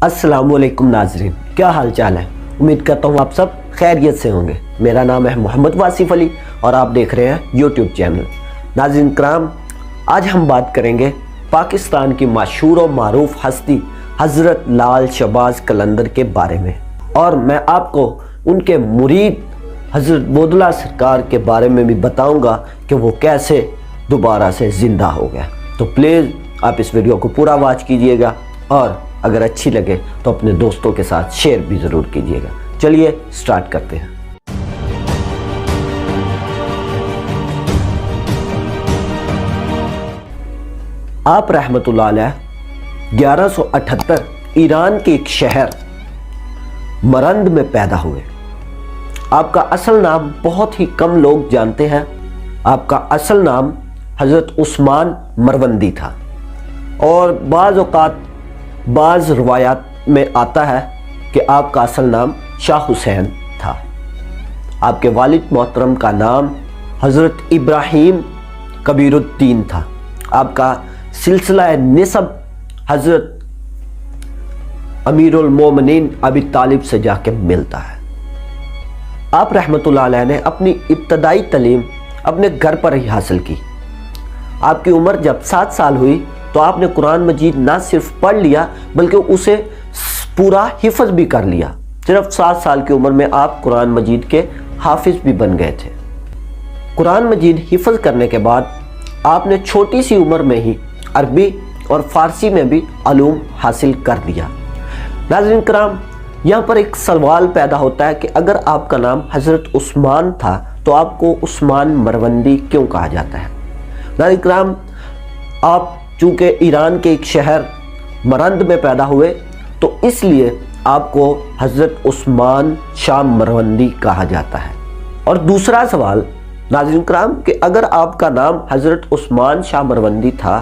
السلام علیکم ناظرین، کیا حال چال ہے؟ امید کرتا ہوں آپ سب خیریت سے ہوں گے۔ میرا نام ہے محمد واصف علی اور آپ دیکھ رہے ہیں یوٹیوب چینل۔ ناظرین کرام، آج ہم بات کریں گے پاکستان کی مشہور و معروف ہستی حضرت لال شہباز قلندر کے بارے میں، اور میں آپ کو ان کے مرید حضرت بودلہ سرکار کے بارے میں بھی بتاؤں گا کہ وہ کیسے دوبارہ سے زندہ ہو گیا۔ تو پلیز آپ اس ویڈیو کو پورا واچ کیجئے گا، اور اگر اچھی لگے تو اپنے دوستوں کے ساتھ شیئر بھی ضرور کیجئے گا۔ چلیے سٹارٹ کرتے ہیں۔ آپ رحمت اللہ علیہ 1178 ایران کے ایک شہر مرند میں پیدا ہوئے۔ آپ کا اصل نام بہت ہی کم لوگ جانتے ہیں۔ آپ کا اصل نام حضرت عثمان مروندی تھا، اور بعض اوقات بعض روایات میں آتا ہے کہ آپ کا اصل نام شاہ حسین تھا۔ آپ کے والد محترم کا نام حضرت ابراہیم کبیر الدین تھا۔ آپ کا سلسلہ نسب حضرت امیر المومنین ابی طالب سے جا کے ملتا ہے۔ آپ رحمت اللہ علیہ نے اپنی ابتدائی تعلیم اپنے گھر پر ہی حاصل کی۔ آپ کی عمر جب 7 سال ہوئی تو آپ نے قرآن مجید نہ صرف پڑھ لیا بلکہ اسے پورا حفظ بھی کر لیا۔ صرف 7 سال کی عمر میں آپ قرآن مجید کے حافظ بھی بن گئے تھے۔ قرآن مجید حفظ کرنے کے بعد آپ نے چھوٹی سی عمر میں ہی عربی اور فارسی میں بھی علوم حاصل کر لیا۔ ناظرین کرام، یہاں پر ایک سوال پیدا ہوتا ہے کہ اگر آپ کا نام حضرت عثمان تھا تو آپ کو عثمان مروندی کیوں کہا جاتا ہے؟ ناظرین کرام، آپ چونکہ ایران کے ایک شہر مرند میں پیدا ہوئے تو اس لیے آپ کو حضرت عثمان شاہ مروندی کہا جاتا ہے۔ اور دوسرا سوال ناظرین کرام کہ اگر آپ کا نام حضرت عثمان شاہ مروندی تھا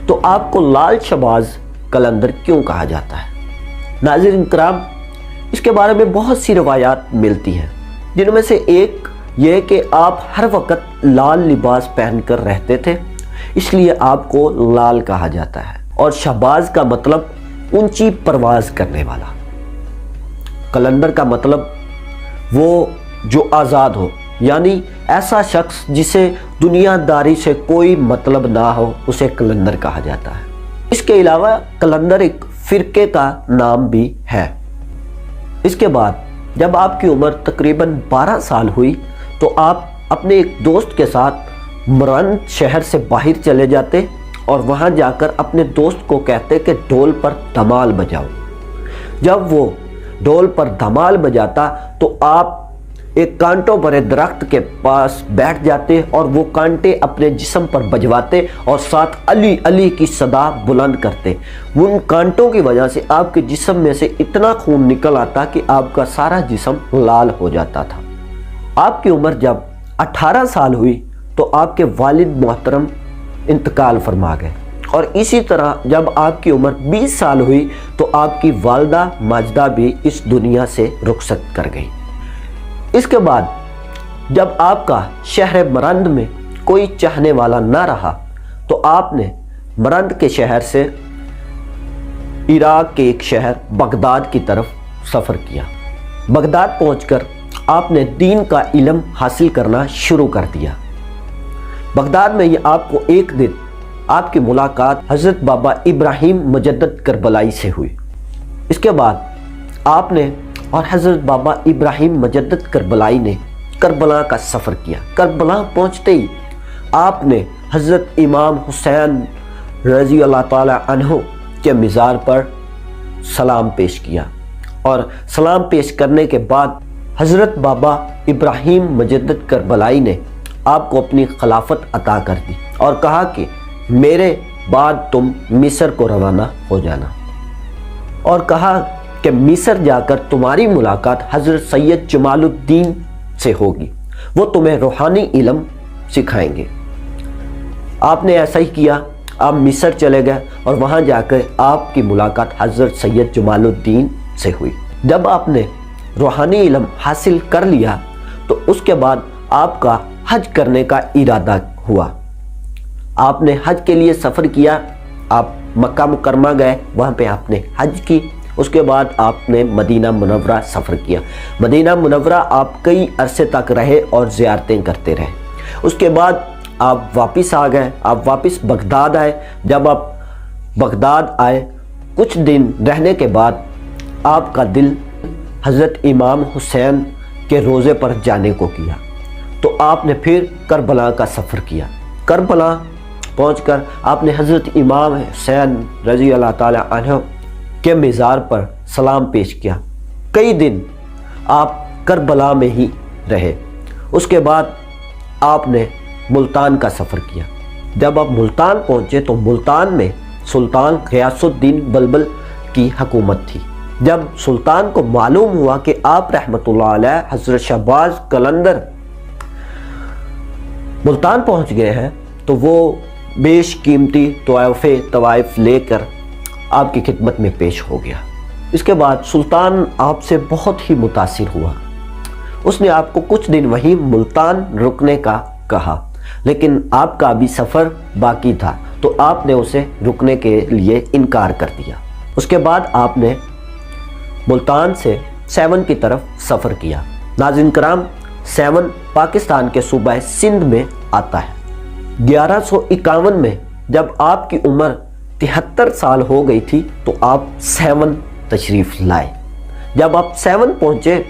تو آپ کو لال شہباز قلندر کیوں کہا جاتا ہے؟ ناظرین کرام، اس کے بارے میں بہت سی روایات ملتی ہیں، جن میں سے ایک یہ کہ آپ ہر وقت لال لباس پہن کر رہتے تھے، اس لیے آپ کو لال کہا جاتا ہے، اور شہباز کا مطلب اونچی پرواز کرنے والا، قلندر کا مطلب وہ جو آزاد ہو، یعنی ایسا شخص جسے دنیا داری سے کوئی مطلب نہ ہو اسے قلندر کہا جاتا ہے۔ اس کے علاوہ قلندر ایک فرقے کا نام بھی ہے۔ اس کے بعد جب آپ کی عمر تقریباً 12 سال ہوئی تو آپ اپنے ایک دوست کے ساتھ مرند شہر سے باہر چلے جاتے اور وہاں جا کر اپنے دوست کو کہتے کہ ڈھول پر دھمال بجاؤ۔ جب وہ ڈھول پر دھمال بجاتا تو آپ ایک کانٹوں پر درخت کے پاس بیٹھ جاتے اور وہ کانٹے اپنے جسم پر بجواتے اور ساتھ علی علی کی صدا بلند کرتے۔ ان کانٹوں کی وجہ سے آپ کے جسم میں سے اتنا خون نکل آتا کہ آپ کا سارا جسم لال ہو جاتا تھا۔ آپ کی عمر جب 18 سال ہوئی تو آپ کے والد محترم انتقال فرما گئے، اور اسی طرح جب آپ کی عمر 20 سال ہوئی تو آپ کی والدہ ماجدہ بھی اس دنیا سے رخصت کر گئی۔ اس کے بعد جب آپ کا شہر مرند میں کوئی چاہنے والا نہ رہا تو آپ نے مرند کے شہر سے عراق کے ایک شہر بغداد کی طرف سفر کیا۔ بغداد پہنچ کر آپ نے دین کا علم حاصل کرنا شروع کر دیا۔ بغداد میں یہ آپ کو ایک دن آپ کی ملاقات حضرت بابا ابراہیم مجدد کربلائی سے ہوئی۔ اس کے بعد آپ نے اور حضرت بابا ابراہیم مجدد کربلائی نے کربلا کا سفر کیا۔ کربلا پہنچتے ہی آپ نے حضرت امام حسین رضی اللہ تعالی عنہ کے مزار پر سلام پیش کیا، اور سلام پیش کرنے کے بعد حضرت بابا ابراہیم مجدد کربلائی نے آپ کو اپنی خلافت عطا کر دی اور کہا کہ میرے بعد تم مصر کو روانہ ہو جانا، اور کہا کہ مصر جا کر تمہاری ملاقات حضرت سید جمال الدین سے ہوگی، وہ تمہیں روحانی علم سکھائیں گے۔ آپ نے ایسا ہی کیا، آپ مصر چلے گئے اور وہاں جا کر آپ کی ملاقات حضرت سید جمال الدین سے ہوئی۔ جب آپ نے روحانی علم حاصل کر لیا تو اس کے بعد آپ کا حج کرنے کا ارادہ ہوا۔ آپ نے حج کے لیے سفر کیا، آپ مکہ مکرمہ گئے، وہاں پہ آپ نے حج کی، اس کے بعد آپ نے مدینہ منورہ سفر کیا۔ مدینہ منورہ آپ کئی عرصے تک رہے اور زیارتیں کرتے رہے۔ اس کے بعد آپ واپس آ گئے، آپ واپس بغداد آئے۔ جب آپ بغداد آئے کچھ دن رہنے کے بعد آپ کا دل حضرت امام حسین کے روضے پر جانے کو کیا، تو آپ نے پھر کربلا کا سفر کیا۔ کربلا پہنچ کر آپ نے حضرت امام حسین رضی اللہ تعالی عنہ کے مزار پر سلام پیش کیا۔ کئی دن آپ کربلا میں ہی رہے۔ اس کے بعد آپ نے ملتان کا سفر کیا۔ جب آپ ملتان پہنچے تو ملتان میں سلطان غیاث الدین بلبل کی حکومت تھی۔ جب سلطان کو معلوم ہوا کہ آپ رحمۃ اللہ علیہ حضرت شہباز قلندر ملتان پہنچ گئے ہیں، تو وہ بیش قیمتی طوائف لے کر آپ کی خدمت میں پیش ہو گیا۔ اس کے بعد سلطان آپ سے بہت ہی متاثر ہوا۔ اس نے آپ کو کچھ دن وہیں ملتان رکنے کا کہا، لیکن آپ کا بھی سفر باقی تھا، تو آپ نے اسے رکنے کے لیے انکار کر دیا۔ اس کے بعد آپ نے ملتان سے سیون کی طرف سفر کیا۔ ناظرین کرام، سیون پاکستان کے صوبہ سندھ میں آتا ہے۔ 1151 میں جب آپ کی عمر 73 سال ہو گئی تھی تو آپ سیون تشریف لائے۔ جب آپ سیون پہنچے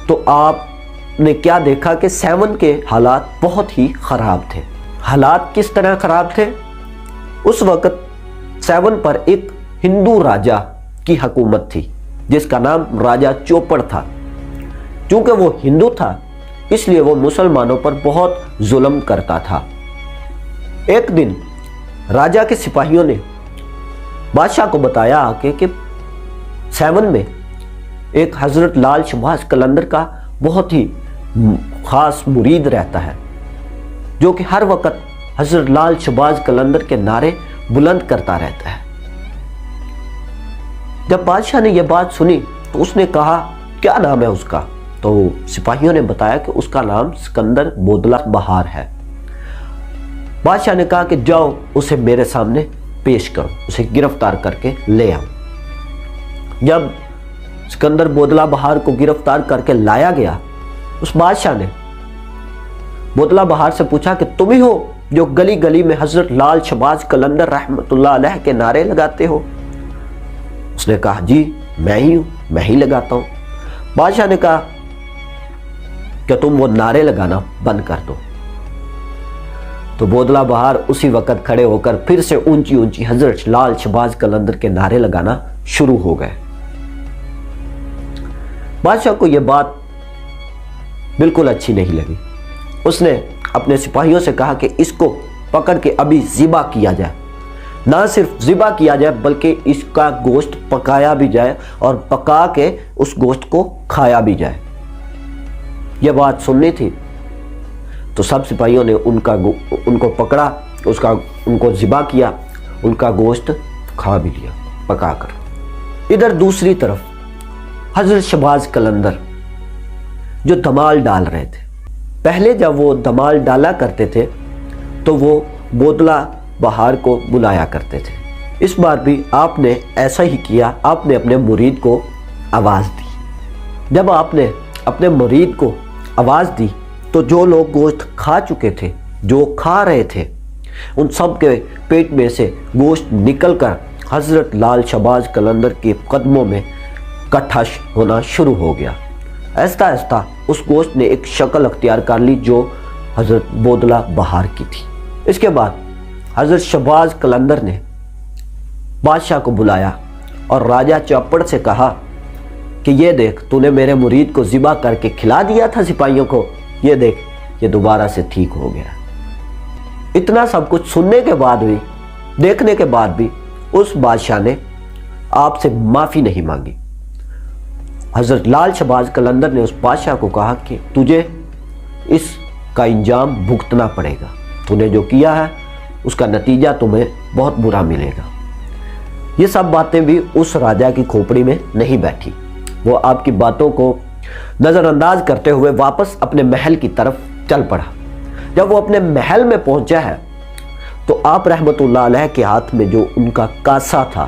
تو آپ نے کیا دیکھا کہ سیون کے حالات بہت ہی خراب تھے۔ حالات کس طرح خراب تھے؟ اس وقت سیون پر ایک ہندو راجہ کی حکومت تھی جس کا نام راجہ چوپڑ تھا۔ چونکہ وہ ہندو تھا اس لیے وہ مسلمانوں پر بہت ظلم کرتا تھا۔ ایک دن راجہ کے سپاہیوں نے بادشاہ کو بتایا کہ سیون میں ایک حضرت لال شہباز قلندر کا بہت ہی خاص مرید رہتا ہے، جو کہ ہر وقت حضرت لال شہباز قلندر کے نعرے بلند کرتا رہتا ہے۔ جب بادشاہ نے یہ بات سنی تو اس نے کہا کیا نام ہے اس کا؟ تو سپاہیوں نے بتایا کہ اس کا نام سکندر بودلہ بہار ہے۔ بادشاہ نے کہا کہ جاؤ اسے میرے سامنے پیش کرو، اسے گرفتار کر کے لے آؤ۔ جب سکندر بودلہ بہار کو گرفتار کر کے لایا گیا، اس بادشاہ نے بودلہ بہار سے پوچھا کہ تم ہی ہو جو گلی گلی میں حضرت لال شہباز قلندر رحمۃ اللہ علیہ کے نعرے لگاتے ہو؟ اس نے کہا جی میں ہی ہوں، میں ہی لگاتا ہوں۔ بادشاہ نے کہا کہ تم وہ نعرے لگانا بند کر دو۔ تو بودلہ بہار اسی وقت کھڑے ہو کر پھر سے اونچی اونچی حضرت لال شہباز قلندر کے نعرے لگانا شروع ہو گئے۔ بادشاہ کو یہ بات بالکل اچھی نہیں لگی۔ اس نے اپنے سپاہیوں سے کہا کہ اس کو پکڑ کے ابھی ذبح کیا جائے، نہ صرف ذبح کیا جائے بلکہ اس کا گوشت پکایا بھی جائے اور پکا کے اس گوشت کو کھایا بھی جائے۔ یہ بات سننی تھی تو سب سپاہیوں نے ان کو پکڑا، ان کو ذبح کیا، ان کا گوشت کھا بھی لیا پکا کر۔ ادھر دوسری طرف حضرت شہباز قلندر جو دمال ڈال رہے تھے، پہلے جب وہ دمال ڈالا کرتے تھے تو وہ بودلہ بہار کو بلایا کرتے تھے۔ اس بار بھی آپ نے ایسا ہی کیا، آپ نے اپنے مرید کو آواز دی۔ جب آپ نے اپنے مرید کو آواز دی تو جو لوگ گوشت کھا چکے تھے، جو کھا رہے تھے، ان سب کے پیٹ میں سے گوشت نکل کر حضرت لال شہباز قلندر کے قدموں میں اکٹھا ہونا شروع ہو گیا۔ آہستہ آہستہ اس گوشت نے ایک شکل اختیار کر لی جو حضرت بودلہ بہار کی تھی۔ اس کے بعد حضرت شہباز قلندر نے بادشاہ کو بلایا اور راجہ چوپڑ سے کہا کہ یہ دیکھ تو نے میرے مرید کو ذبح کر کے کھلا دیا تھا سپاہیوں کو، یہ دیکھ یہ دوبارہ سے ٹھیک ہو گیا۔ اتنا سب کچھ سننے کے بعد بھی، دیکھنے کے بعد بھی اس بادشاہ نے آپ سے معافی نہیں مانگی۔ حضرت لال شہباز قلندر نے اس بادشاہ کو کہا کہ تجھے اس کا انجام بھگتنا پڑے گا، تو نے جو کیا ہے اس کا نتیجہ تمہیں بہت برا ملے گا۔ یہ سب باتیں بھی اس راجہ کی کھوپڑی میں نہیں بیٹھی۔ وہ آپ کی باتوں کو نظر انداز کرتے ہوئے واپس اپنے محل کی طرف چل پڑا۔ جب وہ اپنے محل میں پہنچا ہے تو آپ رحمت اللہ علیہ کے ہاتھ میں جو ان کا کاسا تھا